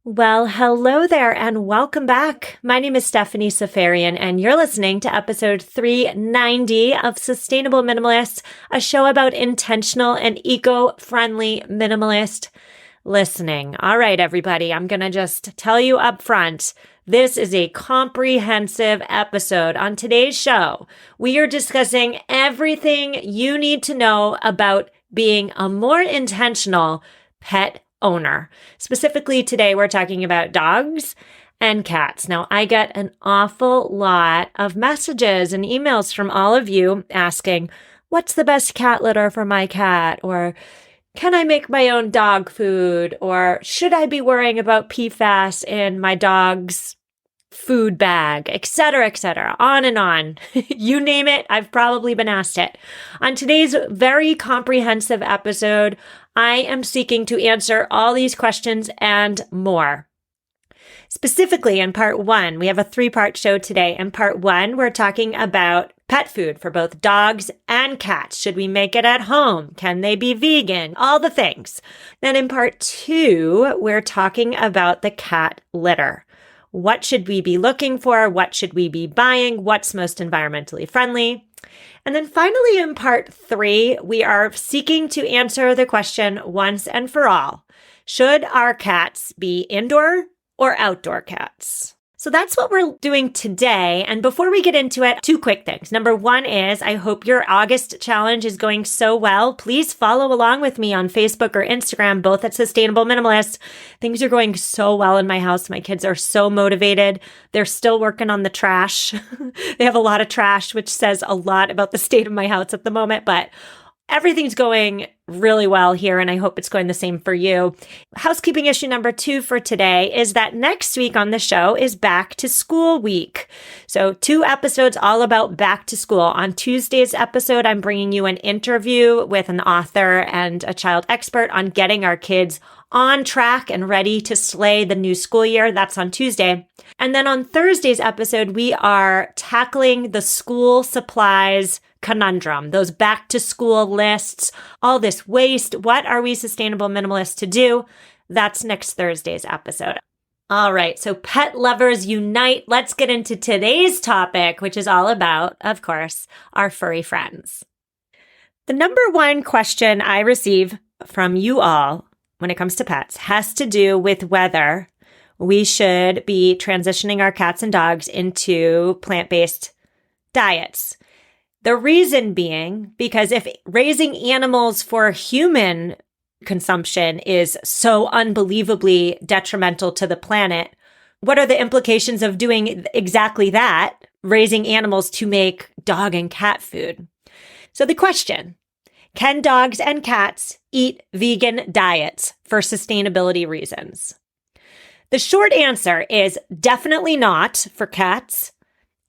Well, hello there and welcome back. My name is Stephanie Safarian and you're listening to episode 390 of Sustainable Minimalist, a show about intentional and eco-friendly minimalist listening. All right, everybody, I'm going to just tell you up front, this is a comprehensive episode. On today's show, we are discussing everything you need to know about being a more intentional pet owner. Specifically today, we're talking about dogs and cats. Now, I get an awful lot of messages and emails from all of you asking, what's the best cat litter for my cat? Or can I make my own dog food? Or should I be worrying about PFAS in my dog's food bag, etc., on and on. You name it, I've probably been asked it. On today's very comprehensive episode, I am seeking to answer all these questions and more. Specifically in part one, we have a 3-part show today. In part one, we're talking about pet food for both dogs and cats. Should we make it at home? Can they be vegan? All the things. Then in part two, we're talking about the cat litter. What should we be looking for? What should we be buying? What's most environmentally friendly? And then finally, in part 3, we are seeking to answer the question once and for all. Should our cats be indoor or outdoor cats? So that's what we're doing today. And before we get into it, 2 quick things. Number 1 is I hope your August challenge is going so well. Please follow along with me on Facebook or Instagram, both at Sustainable Minimalist. Things are going so well in my house. My kids are so motivated. They're still working on the trash. They have a lot of trash, which says a lot about the state of my house at the moment, but everything's going really well here, and I hope it's going the same for you. Housekeeping issue number 2 for today is that next week on the show is back to school week. So 2 episodes all about back to school. On Tuesday's episode, I'm bringing you an interview with an author and a child expert on getting our kids on track and ready to slay the new school year. That's on Tuesday. And then on Thursday's episode, we are tackling the school supplies conundrum, those back to school lists, all this waste. What are we sustainable minimalists to do? That's next Thursday's episode. All right. So pet lovers unite. Let's get into today's topic, which is all about, of course, our furry friends. The number 1 question I receive from you all when it comes to pets has to do with whether we should be transitioning our cats and dogs into plant-based diets. The reason being, because if raising animals for human consumption is so unbelievably detrimental to the planet, what are the implications of doing exactly that, raising animals to make dog and cat food? So the question, can dogs and cats eat vegan diets for sustainability reasons? The short answer is definitely not for cats,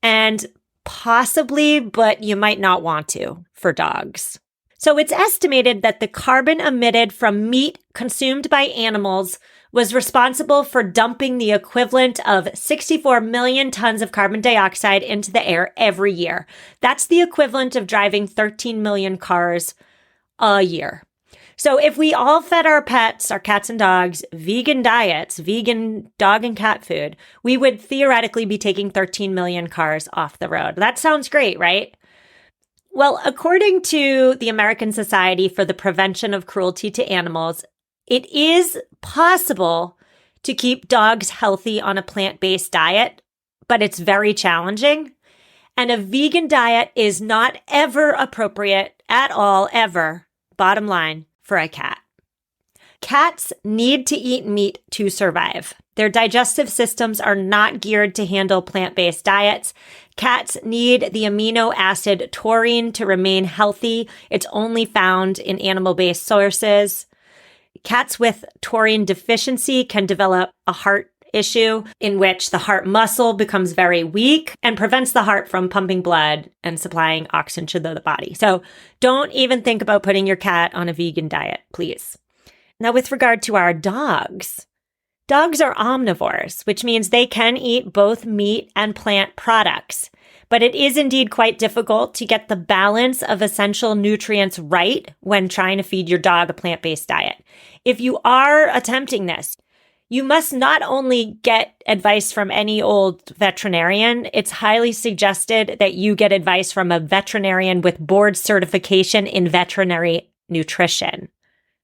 and possibly, but you might not want to for dogs. So it's estimated that the carbon emitted from meat consumed by animals was responsible for dumping the equivalent of 64 million tons of carbon dioxide into the air every year. That's the equivalent of driving 13 million cars a year. So if we all fed our pets, our cats and dogs, vegan diets, vegan dog and cat food, we would theoretically be taking 13 million cars off the road. That sounds great, right? Well, according to the American Society for the Prevention of Cruelty to Animals, it is possible to keep dogs healthy on a plant-based diet, but it's very challenging. And a vegan diet is not ever appropriate at all, ever, bottom line, for a cat. Cats need to eat meat to survive. Their digestive systems are not geared to handle plant-based diets. Cats need the amino acid taurine to remain healthy. It's only found in animal-based sources. Cats with taurine deficiency can develop a heart issue in which the heart muscle becomes very weak and prevents the heart from pumping blood and supplying oxygen to the body. So don't even think about putting your cat on a vegan diet, please. Now, with regard to our dogs, dogs are omnivores, which means they can eat both meat and plant products. But it is indeed quite difficult to get the balance of essential nutrients right when trying to feed your dog a plant-based diet. If you are attempting this, You must not only get advice from any old veterinarian, it's highly suggested that you get advice from a veterinarian with board certification in veterinary nutrition.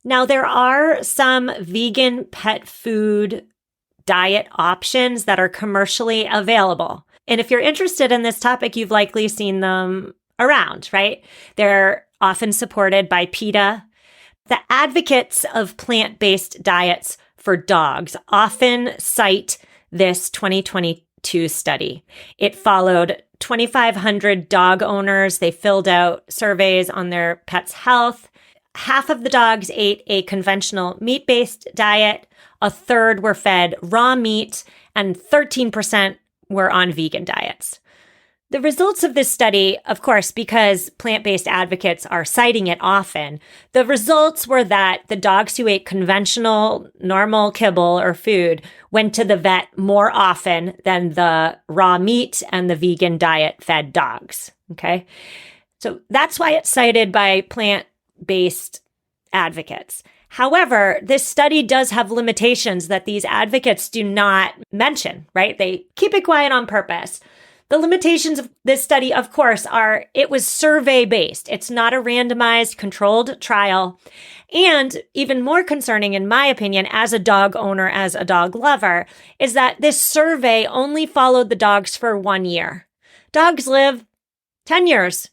Now, there are some vegan pet food diet options that are commercially available. And if you're interested in this topic, you've likely seen them around, right? They're often supported by PETA. The advocates of plant-based diets for dogs often cite this 2022 study. It followed 2,500 dog owners. They filled out surveys on their pets' health. Half of the dogs ate a conventional meat-based diet. A third were fed raw meat, and 13% were on vegan diets. The results of this study, of course, because plant-based advocates are citing it often, the results were that the dogs who ate conventional, normal kibble or food went to the vet more often than the raw meat and the vegan diet-fed dogs, okay? So that's why it's cited by plant-based advocates. However, this study does have limitations that these advocates do not mention, right? They keep it quiet on purpose. The limitations of this study, of course, are it was survey-based. It's not a randomized controlled trial. And even more concerning, in my opinion, as a dog owner, as a dog lover, is that this survey only followed the dogs for 1 year. Dogs live 10 years,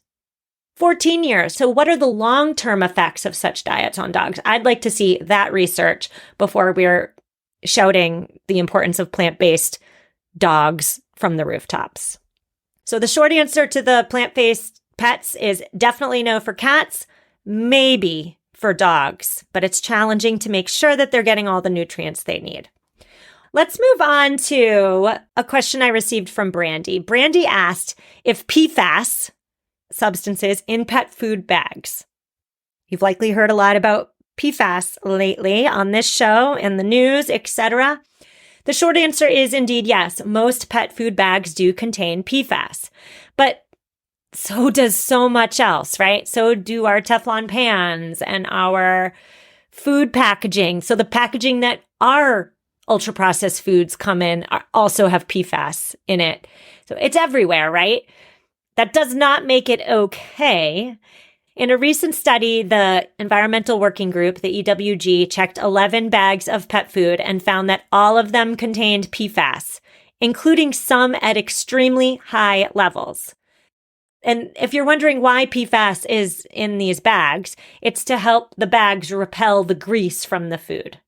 14 years. So what are the long-term effects of such diets on dogs? I'd like to see that research before we're shouting the importance of plant-based dogs from the rooftops. So the short answer to the plant-based pets is definitely no for cats, maybe for dogs, but it's challenging to make sure that they're getting all the nutrients they need. Let's move on to a question I received from Brandy. Brandy asked if PFAS substances in pet food bags. You've likely heard a lot about PFAS lately on this show, in the news, etc. The short answer is indeed yes. Most pet food bags do contain PFAS, but so does so much else, right? So do our Teflon pans and our food packaging. So the packaging that our ultra-processed foods come in also have PFAS in it. So it's everywhere, right? That does not make it okay. In a recent study, the Environmental Working Group, the EWG, checked 11 bags of pet food and found that all of them contained PFAS, including some at extremely high levels. And if you're wondering why PFAS is in these bags, it's to help the bags repel the grease from the food.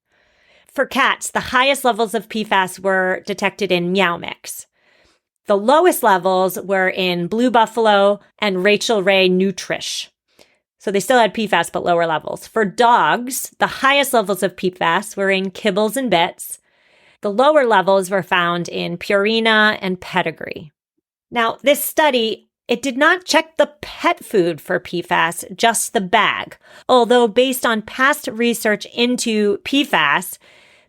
For cats, the highest levels of PFAS were detected in Meow Mix. The lowest levels were in Blue Buffalo and Rachel Ray Nutrish. So they still had PFAS, but lower levels. For dogs, the highest levels of PFAS were in Kibbles and Bits. The lower levels were found in Purina and Pedigree. Now, this study, it did not check the pet food for PFAS, just the bag. Although based on past research into PFAS,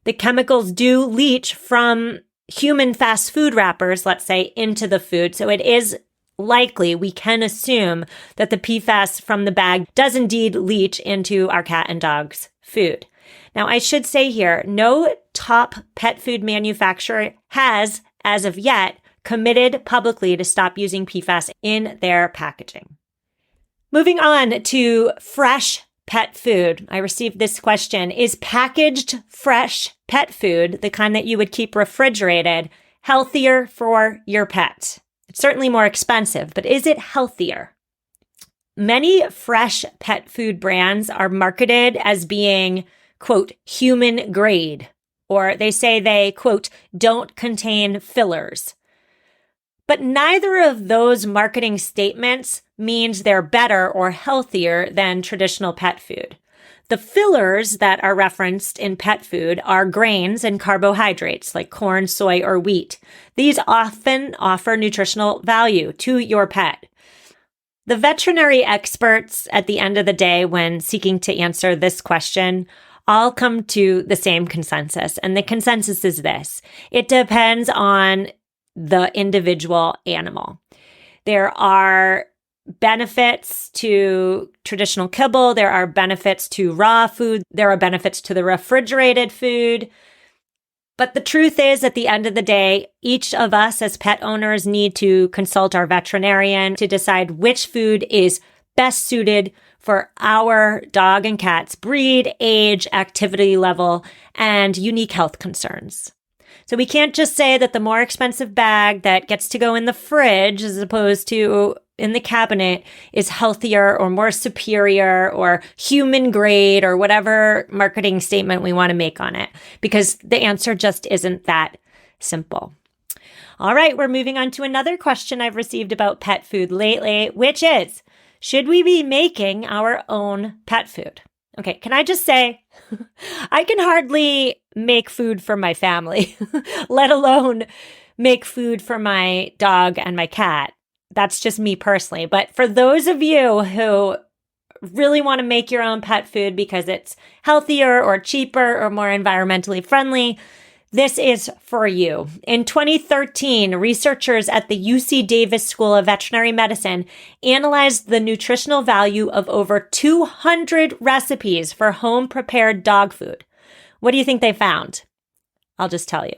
the chemicals do leach from human fast food wrappers, let's say, into the food. So it is likely, we can assume, that the PFAS from the bag does indeed leach into our cat and dog's food. Now, I should say here, no top pet food manufacturer has, as of yet, committed publicly to stop using PFAS in their packaging. Moving on to fresh pet food. I received this question: is packaged fresh pet food, the kind that you would keep refrigerated, healthier for your pet? It's certainly more expensive, but is it healthier? Many fresh pet food brands are marketed as being, quote, human grade, or they say they, quote, don't contain fillers. But neither of those marketing statements means they're better or healthier than traditional pet food. The fillers that are referenced in pet food are grains and carbohydrates like corn, soy, or wheat. These often offer nutritional value to your pet. The veterinary experts, at the end of the day, when seeking to answer this question, all come to the same consensus. And the consensus is this: it depends on the individual animal. There are benefits to traditional kibble. There are benefits to raw food. There are benefits to the refrigerated food. But the truth is, at the end of the day, each of us as pet owners need to consult our veterinarian to decide which food is best suited for our dog and cat's breed, age, activity level, and unique health concerns. So we can't just say that the more expensive bag that gets to go in the fridge as opposed to in the cabinet is healthier or more superior or human grade or whatever marketing statement we want to make on it, because the answer just isn't that simple. All right, we're moving on to another question I've received about pet food lately, which is, should we be making our own pet food? Okay, can I just say, I can hardly make food for my family, let alone make food for my dog and my cat. That's just me personally. But for those of you who really want to make your own pet food because it's healthier or cheaper or more environmentally friendly, this is for you. In 2013, researchers at the UC Davis School of Veterinary Medicine analyzed the nutritional value of over 200 recipes for home-prepared dog food. What do you think they found? I'll just tell you.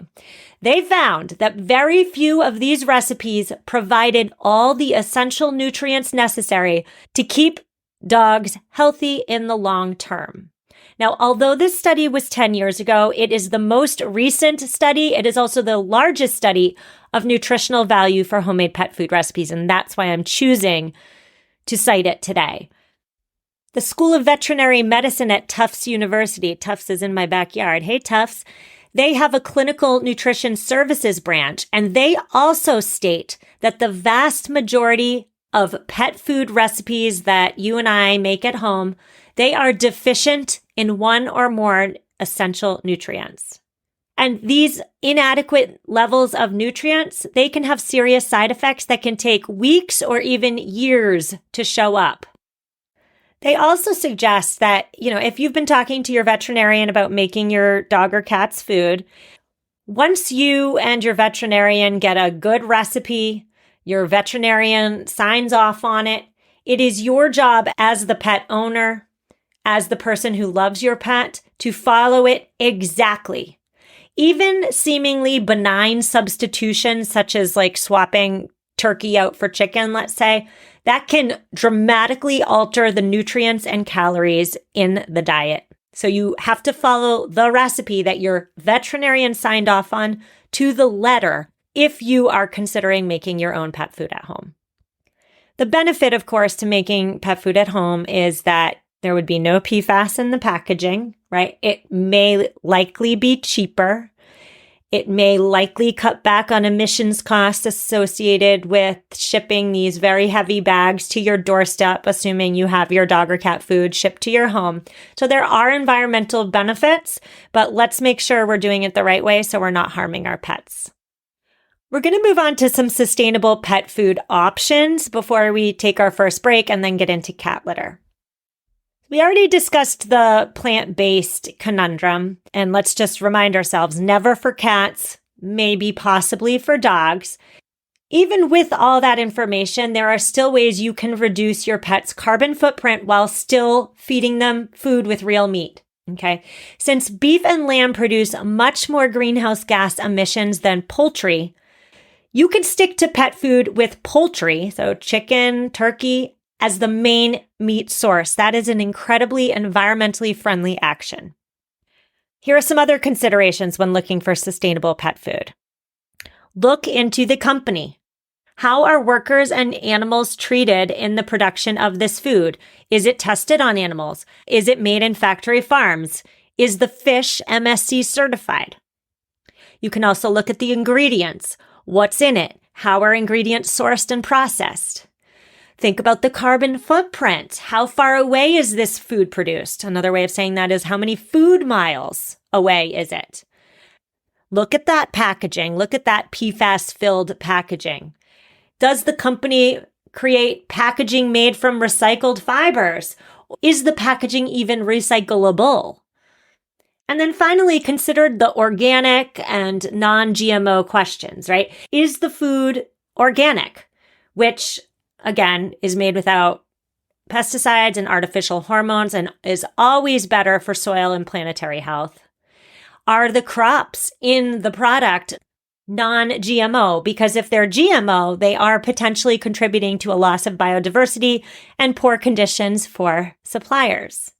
They found that very few of these recipes provided all the essential nutrients necessary to keep dogs healthy in the long term. Now, although this study was 10 years ago, it is the most recent study. It is also the largest study of nutritional value for homemade pet food recipes, and that's why I'm choosing to cite it today. The School of Veterinary Medicine at Tufts University, Tufts is in my backyard. Hey, Tufts. They have a clinical nutrition services branch, and they also state that the vast majority of pet food recipes that you and I make at home, they are deficient in one or more essential nutrients. And these inadequate levels of nutrients, they can have serious side effects that can take weeks or even years to show up. They also suggest that, if you've been talking to your veterinarian about making your dog or cat's food, once you and your veterinarian get a good recipe, your veterinarian signs off on it, it is your job as the pet owner, as the person who loves your pet, to follow it exactly. Even seemingly benign substitutions, such as like swapping turkey out for chicken, let's say, that can dramatically alter the nutrients and calories in the diet. So you have to follow the recipe that your veterinarian signed off on to the letter if you are considering making your own pet food at home. The benefit, of course, to making pet food at home is that there would be no PFAS in the packaging, right? It may likely be cheaper. It may likely cut back on emissions costs associated with shipping these very heavy bags to your doorstep, assuming you have your dog or cat food shipped to your home. So there are environmental benefits, but let's make sure we're doing it the right way so we're not harming our pets. We're going to move on to some sustainable pet food options before we take our first break and then get into cat litter. We already discussed the plant-based conundrum, and let's just remind ourselves, never for cats, maybe possibly for dogs. Even with all that information, there are still ways you can reduce your pet's carbon footprint while still feeding them food with real meat. Okay. Since beef and lamb produce much more greenhouse gas emissions than poultry, you can stick to pet food with poultry, so chicken, turkey, as the main meat source. That is an incredibly environmentally friendly action. Here are some other considerations when looking for sustainable pet food. Look into the company. How are workers and animals treated in the production of this food? Is it tested on animals? Is it made in factory farms? Is the fish MSC certified? You can also look at the ingredients. What's in it? How are ingredients sourced and processed? Think about the carbon footprint. How far away is this food produced? Another way of saying that is how many food miles away is it? Look at that packaging. Look at that PFAS-filled packaging. Does the company create packaging made from recycled fibers? Is the packaging even recyclable? And then finally, consider the organic and non-GMO questions, right? Is the food organic? Which, again, is made without pesticides and artificial hormones and is always better for soil and planetary health. Are the crops in the product non-GMO? Because if they're GMO, they are potentially contributing to a loss of biodiversity and poor conditions for suppliers.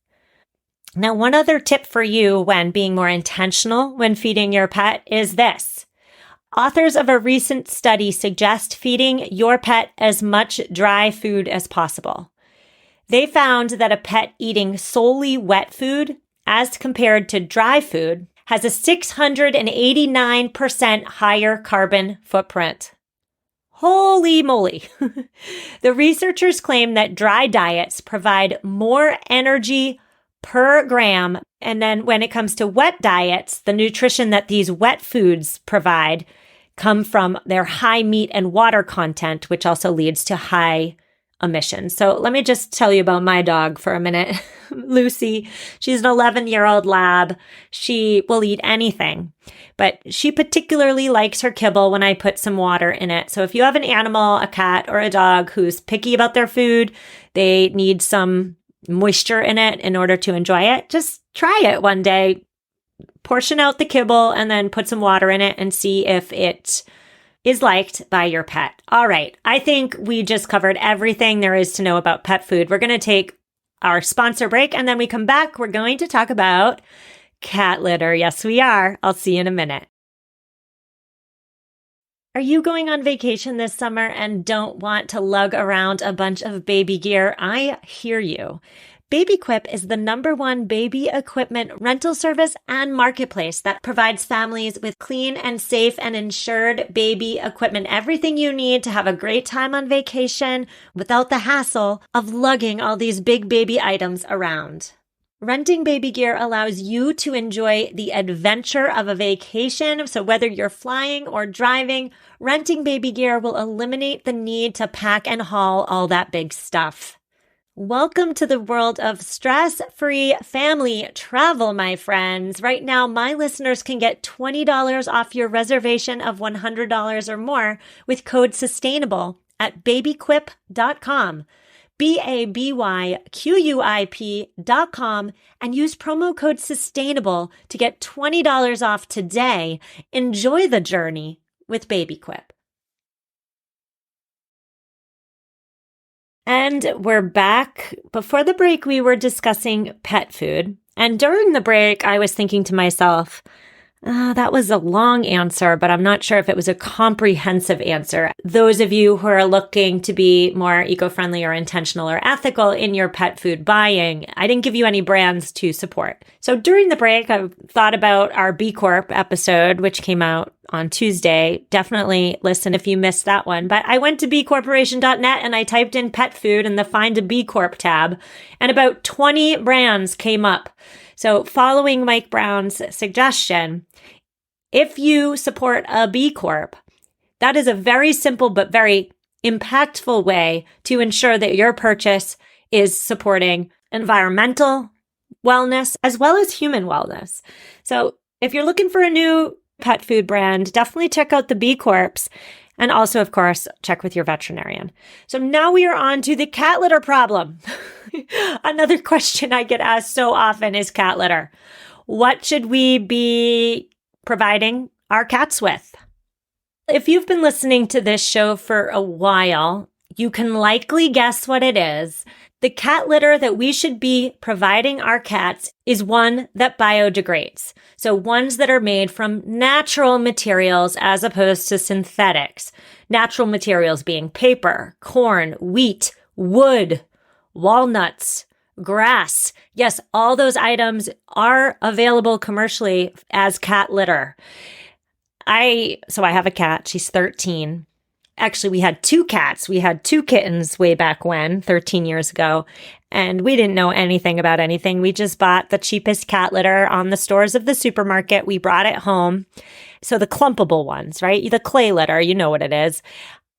Now, one other tip for you when being more intentional when feeding your pet is this. Authors of a recent study suggest feeding your pet as much dry food as possible. They found that a pet eating solely wet food, as compared to dry food, has a 689% higher carbon footprint. Holy moly! The researchers claim that dry diets provide more energy per gram. And then when it comes to wet diets, the nutrition that these wet foods provide come from their high meat and water content, which also leads to high emissions. So let me just tell you about my dog for a minute. Lucy, she's an 11-year-old lab. She will eat anything, but she particularly likes her kibble when I put some water in it. So if you have an animal, a cat or a dog who's picky about their food, they need some moisture in it in order to enjoy it, just try it one day. Portion out the kibble and then put some water in it and see if it is liked by your pet. All right. I think we just covered everything there is to know about pet food. We're going to take our sponsor break and then we come back. We're going to talk about cat litter. Yes, we are. I'll see you in a minute. Are you going on vacation this summer and don't want to lug around a bunch of baby gear? I hear you. BabyQuip is the #1 baby equipment rental service and marketplace that provides families with clean and safe and insured baby equipment. Everything you need to have a great time on vacation without the hassle of lugging all these big baby items around. Renting baby gear allows you to enjoy the adventure of a vacation. So whether you're flying or driving, renting baby gear will eliminate the need to pack and haul all that big stuff. Welcome to the world of stress-free family travel, my friends. Right now, my listeners can get $20 off your reservation of $100 or more with code SUSTAINABLE at babyquip.com. BABYQUIP.com and use promo code SUSTAINABLE to get $20 off today. Enjoy the journey with BabyQuip. And we're back. Before the break, we were discussing pet food. And during the break, I was thinking to myself, that was a long answer, but I'm not sure if it was a comprehensive answer. Those of you who are looking to be more eco-friendly or intentional or ethical in your pet food buying, I didn't give you any brands to support. So during the break, I thought about our B Corp episode, which came out on Tuesday. Definitely listen if you missed that one. But I went to bcorporation.net and I typed in pet food in the Find a B Corp tab, and about 20 brands came up. So following Mike Brown's suggestion, if you support a B Corp, that is a very simple but very impactful way to ensure that your purchase is supporting environmental wellness as well as human wellness. So if you're looking for a new pet food brand, definitely check out the B Corps. And also, of course, check with your veterinarian. So now we are on to the cat litter problem. Another question I get asked so often is cat litter. What should we be providing our cats with? If you've been listening to this show for a while, you can likely guess what it is. The cat litter that we should be providing our cats is one that biodegrades. So ones that are made from natural materials as opposed to synthetics. Natural materials being paper, corn, wheat, wood, walnuts, grass. Yes, all those items are available commercially as cat litter. So I have a cat. She's 13. Actually, we had 2 cats. We had 2 kittens way back when, 13 years ago, and we didn't know anything about anything. We just bought the cheapest cat litter on the stores of the supermarket. We brought it home. So the clumpable ones, right? The clay litter, you know what it is.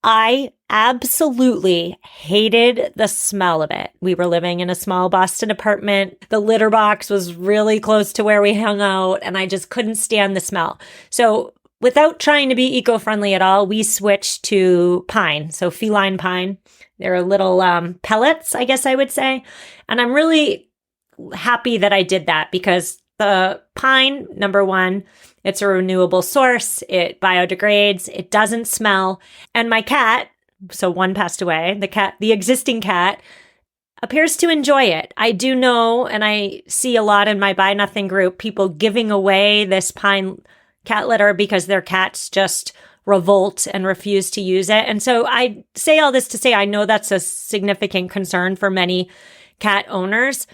I absolutely hated the smell of it. We were living in a small Boston apartment. The litter box was really close to where we hung out, and I just couldn't stand the smell. So without trying to be eco-friendly at all, we switched to pine, so feline pine. They're little pellets, I guess I would say. And I'm really happy that I did that because The pine, number one, it's a renewable source. It biodegrades. It doesn't smell. And my cat, so one passed away, the existing cat, appears to enjoy it. I do know, and I see a lot in my Buy Nothing group, people giving away this pine cat litter because their cats just revolt and refuse to use it. And so I say all this to say I know that's a significant concern for many cat owners.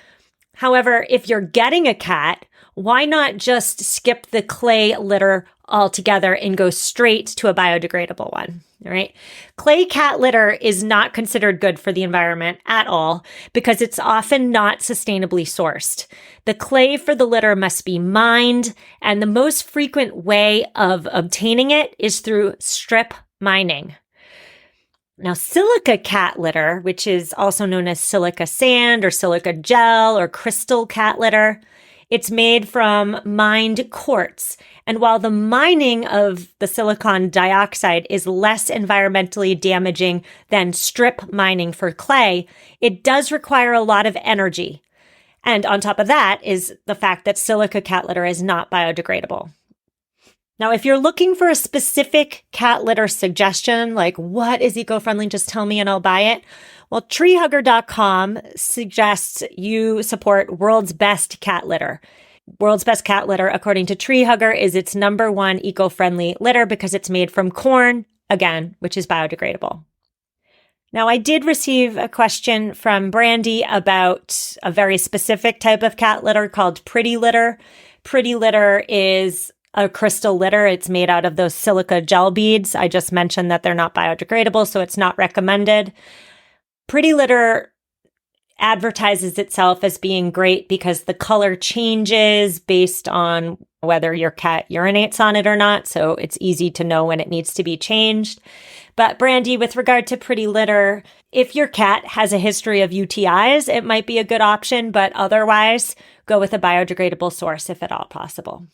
However, if you're getting a cat, why not just skip the clay litter altogether and go straight to a biodegradable one? All right. Clay cat litter is not considered good for the environment at all because it's often not sustainably sourced. The clay for the litter must be mined, and the most frequent way of obtaining it is through strip mining. Now, silica cat litter, which is also known as silica sand or silica gel or crystal cat litter, it's made from mined quartz. And while the mining of the silicon dioxide is less environmentally damaging than strip mining for clay, it does require a lot of energy. And on top of that is the fact that silica cat litter is not biodegradable. Now, if you're looking for a specific cat litter suggestion, like what is eco-friendly, just tell me and I'll buy it. Well, treehugger.com suggests you support World's Best Cat Litter. World's Best Cat Litter, according to Tree Hugger, is its number one eco-friendly litter because it's made from corn, again, which is biodegradable. Now, I did receive a question from Brandy about a very specific type of cat litter called Pretty Litter. Pretty Litter is a crystal litter. It's made out of those silica gel beads. I just mentioned that they're not biodegradable, so it's not recommended. Pretty Litter advertises itself as being great because the color changes based on whether your cat urinates on it or not. So it's easy to know when it needs to be changed. But Brandy, with regard to Pretty Litter, if your cat has a history of UTIs, it might be a good option, but otherwise go with a biodegradable source if at all possible.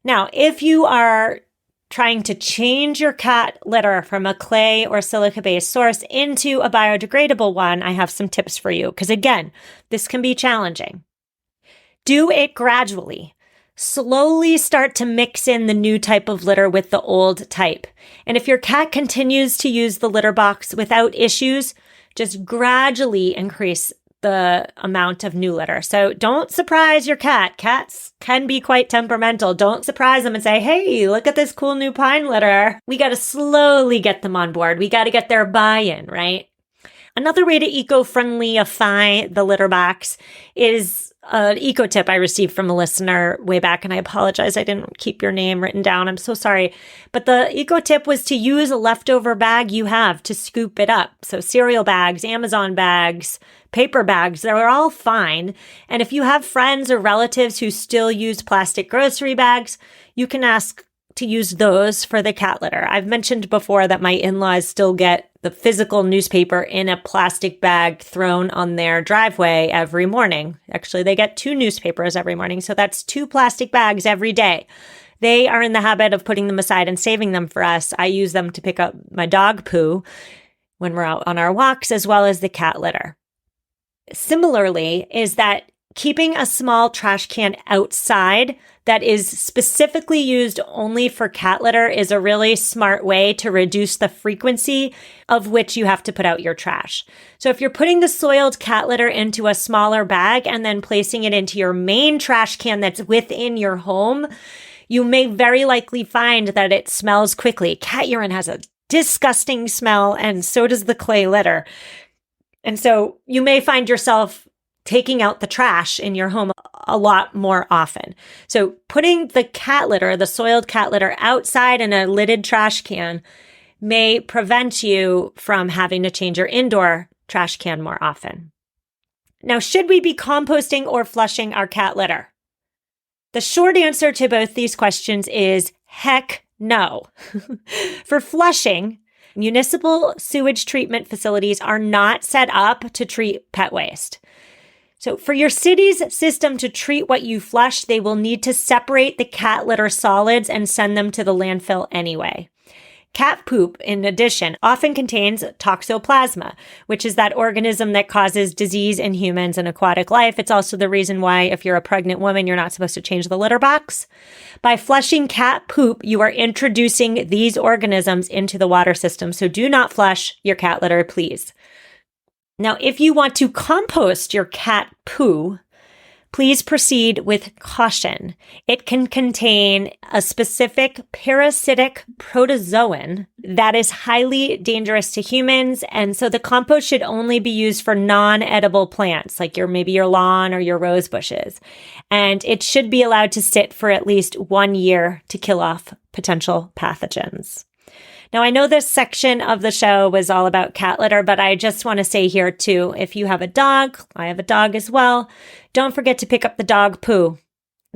Now, if you are trying to change your cat litter from a clay or silica-based source into a biodegradable one, I have some tips for you. Because again, this can be challenging. Do it gradually. Slowly start to mix in the new type of litter with the old type. And if your cat continues to use the litter box without issues, just gradually increase the amount of new litter. So don't surprise your cat. Cats can be quite temperamental. Don't surprise them and say, hey, look at this cool new pine litter. We got to slowly get them on board. We got to get their buy-in, right? Another way to eco-friendlyify the litter box is an eco tip I received from a listener way back, and I apologize I didn't keep your name written down. I'm so sorry. But the eco tip was to use a leftover bag you have to scoop it up. So cereal bags, Amazon bags, paper bags, they're all fine. And if you have friends or relatives who still use plastic grocery bags, you can ask to use those for the cat litter. I've mentioned before that my in-laws still get the physical newspaper in a plastic bag thrown on their driveway every morning. Actually, they get 2 newspapers every morning, so that's 2 plastic bags every day. They are in the habit of putting them aside and saving them for us. I use them to pick up my dog poo when we're out on our walks, as well as the cat litter. Similarly, is that keeping a small trash can outside that is specifically used only for cat litter is a really smart way to reduce the frequency of which you have to put out your trash. So if you're putting the soiled cat litter into a smaller bag and then placing it into your main trash can that's within your home, you may very likely find that it smells quickly. Cat urine has a disgusting smell, and so does the clay litter. And so you may find yourself taking out the trash in your home a lot more often. So putting the cat litter, the soiled cat litter, outside in a lidded trash can may prevent you from having to change your indoor trash can more often. Now, should we be composting or flushing our cat litter? The short answer to both these questions is heck no. For flushing, municipal sewage treatment facilities are not set up to treat pet waste. So for your city's system to treat what you flush, they will need to separate the cat litter solids and send them to the landfill anyway. Cat poop, in addition, often contains toxoplasma, which is that organism that causes disease in humans and aquatic life. It's also the reason why if you're a pregnant woman, you're not supposed to change the litter box. By flushing cat poop, you are introducing these organisms into the water system. So do not flush your cat litter, please. Now, if you want to compost your cat poo, please proceed with caution. It can contain a specific parasitic protozoan that is highly dangerous to humans. And so the compost should only be used for non-edible plants, like maybe your lawn or your rose bushes. And it should be allowed to sit for at least 1 year to kill off potential pathogens. Now, I know this section of the show was all about cat litter, but I just want to say here too, if you have a dog, I have a dog as well, don't forget to pick up the dog poo.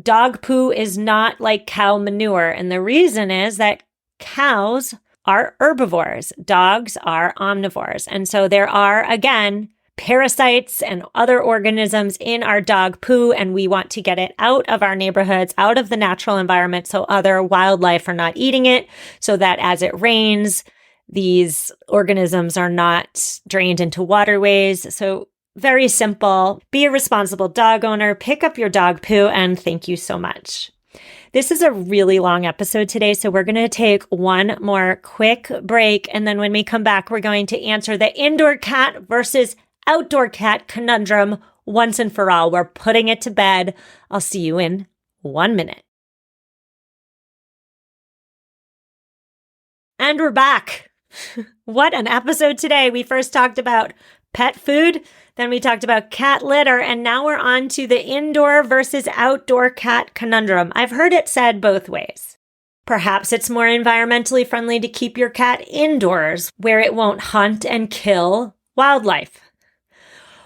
Dog poo is not like cow manure. And the reason is that cows are herbivores. Dogs are omnivores. And so there are, again, parasites and other organisms in our dog poo, and we want to get it out of our neighborhoods, out of the natural environment so other wildlife are not eating it, so that as it rains, these organisms are not drained into waterways. So very simple. Be a responsible dog owner, pick up your dog poo, and thank you so much. This is a really long episode today, so we're going to take one more quick break, and then when we come back, we're going to answer the indoor cat versus outdoor cat conundrum once and for all. We're putting it to bed. I'll see you in 1 minute. And we're back. What an episode today. We first talked about pet food, then we talked about cat litter, and now we're on to the indoor versus outdoor cat conundrum. I've heard it said both ways. Perhaps it's more environmentally friendly to keep your cat indoors, where it won't hunt and kill wildlife.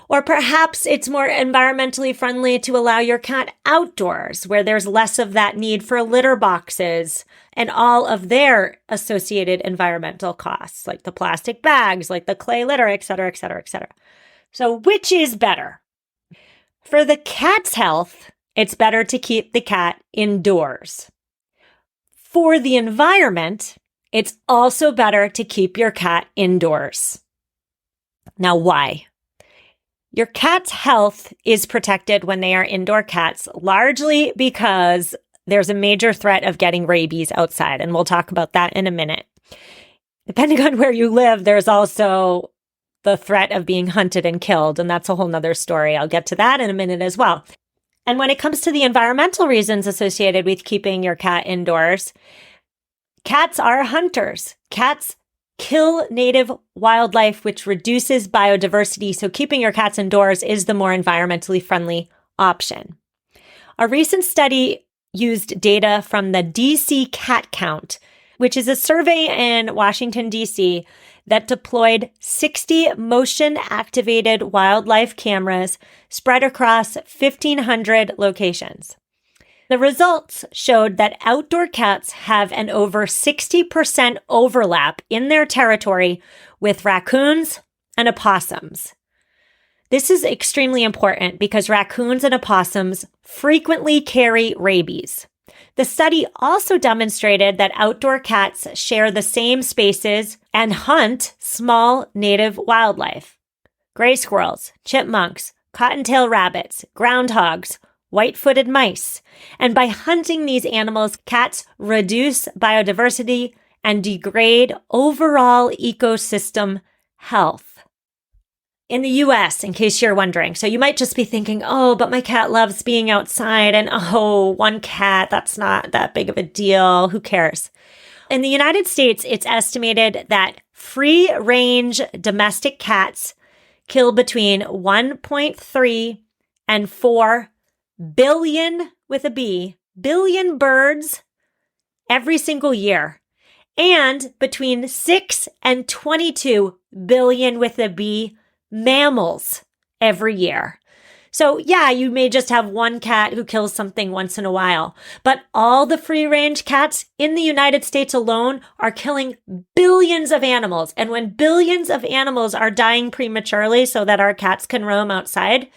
Or perhaps it's more environmentally friendly to allow your cat outdoors, where there's less of that need for litter boxes and all of their associated environmental costs, like the plastic bags, like the clay litter, et cetera, et cetera, et cetera. So which is better? For the cat's health, it's better to keep the cat indoors. For the environment, it's also better to keep your cat indoors. Now, why? Your cat's health is protected when they are indoor cats, largely because there's a major threat of getting rabies outside, and we'll talk about that in a minute. Depending on where you live, there's also the threat of being hunted and killed, and that's a whole nother story. I'll get to that in a minute as well. And when it comes to the environmental reasons associated with keeping your cat indoors, cats are hunters. Cats kill native wildlife, which reduces biodiversity. So keeping your cats indoors is the more environmentally friendly option. A recent study used data from the DC Cat Count, which is a survey in Washington, D.C. that deployed 60 motion-activated wildlife cameras spread across 1,500 locations. The results showed that outdoor cats have an over 60% overlap in their territory with raccoons and opossums. This is extremely important because raccoons and opossums frequently carry rabies. The study also demonstrated that outdoor cats share the same spaces and hunt small native wildlife. Gray squirrels, chipmunks, cottontail rabbits, groundhogs, white-footed mice. And by hunting these animals, cats reduce biodiversity and degrade overall ecosystem health. In the US, in case you're wondering, so you might just be thinking, oh, but my cat loves being outside, and oh, one cat, that's not that big of a deal. Who cares? In the United States, it's estimated that free-range domestic cats kill between 1.3 and 4 billion, with a B, billion birds every single year, and between 6 and 22 billion, with a B, mammals every year. So yeah, you may just have one cat who kills something once in a while, but all the free-range cats in the United States alone are killing billions of animals. And when billions of animals are dying prematurely so that our cats can roam outside,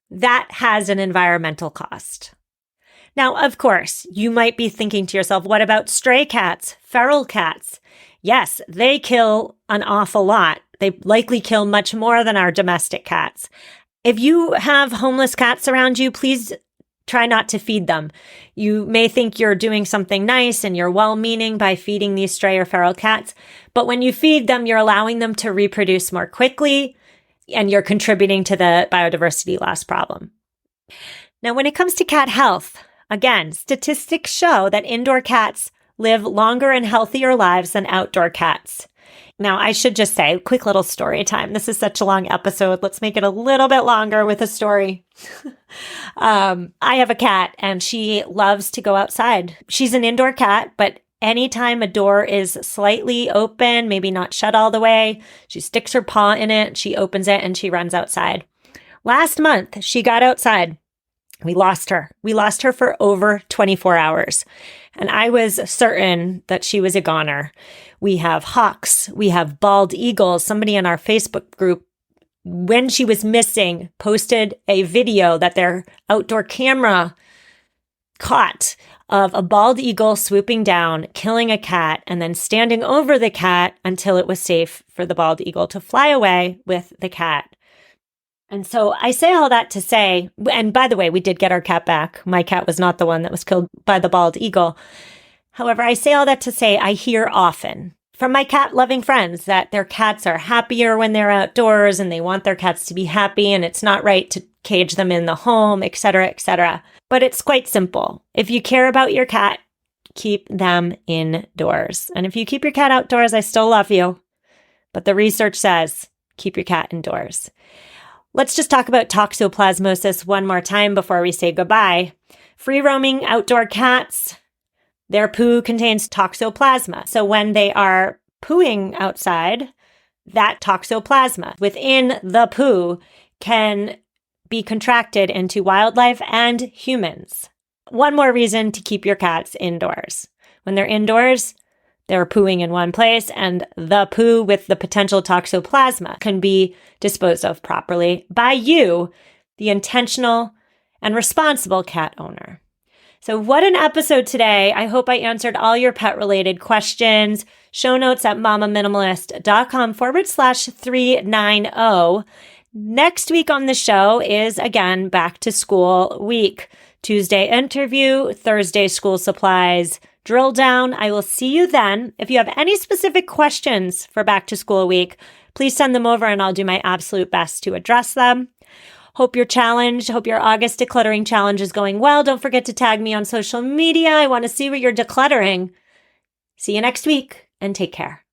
that has an environmental cost. Now, of course, you might be thinking to yourself, what about stray cats, feral cats? Yes, they kill an awful lot. They likely kill much more than our domestic cats. If you have homeless cats around you, please try not to feed them. You may think you're doing something nice and you're well-meaning by feeding these stray or feral cats, but when you feed them, you're allowing them to reproduce more quickly and you're contributing to the biodiversity loss problem. Now, when it comes to cat health, again, statistics show that indoor cats live longer and healthier lives than outdoor cats. Now, I should just say, quick little story time. This is such a long episode. Let's make it a little bit longer with a story. I have a cat and she loves to go outside. She's an indoor cat, but anytime a door is slightly open, maybe not shut all the way, she sticks her paw in it, she opens it, and she runs outside. Last month, she got outside. We lost her. We lost her for over 24 hours. And I was certain that she was a goner. We have hawks. We have bald eagles. Somebody in our Facebook group, when she was missing, posted a video that their outdoor camera caught of a bald eagle swooping down, killing a cat, and then standing over the cat until it was safe for the bald eagle to fly away with the cat. And so I say all that to say, and by the way, we did get our cat back. My cat was not the one that was killed by the bald eagle. However, I say all that to say I hear often from my cat-loving friends that their cats are happier when they're outdoors and they want their cats to be happy and it's not right to cage them in the home, etc., etc. But it's quite simple. If you care about your cat, keep them indoors. And if you keep your cat outdoors, I still love you. But the research says keep your cat indoors. Let's just talk about toxoplasmosis one more time before we say goodbye. Free-roaming outdoor cats, their poo contains toxoplasma. So when they are pooing outside, that toxoplasma within the poo can be contracted into wildlife and humans. One more reason to keep your cats indoors. When they're indoors, they're pooing in one place, and the poo with the potential toxoplasma can be disposed of properly by you, the intentional and responsible cat owner. So what an episode today. I hope I answered all your pet-related questions. Show notes at mamaminimalist.com/390. Next week on the show is, again, back to school week. Tuesday interview, Thursday school supplies, drill down. I will see you then. If you have any specific questions for back to school week, please send them over and I'll do my absolute best to address them. Hope your challenge, hope your August decluttering challenge is going well. Don't forget to tag me on social media. I want to see what you're decluttering. See you next week and take care.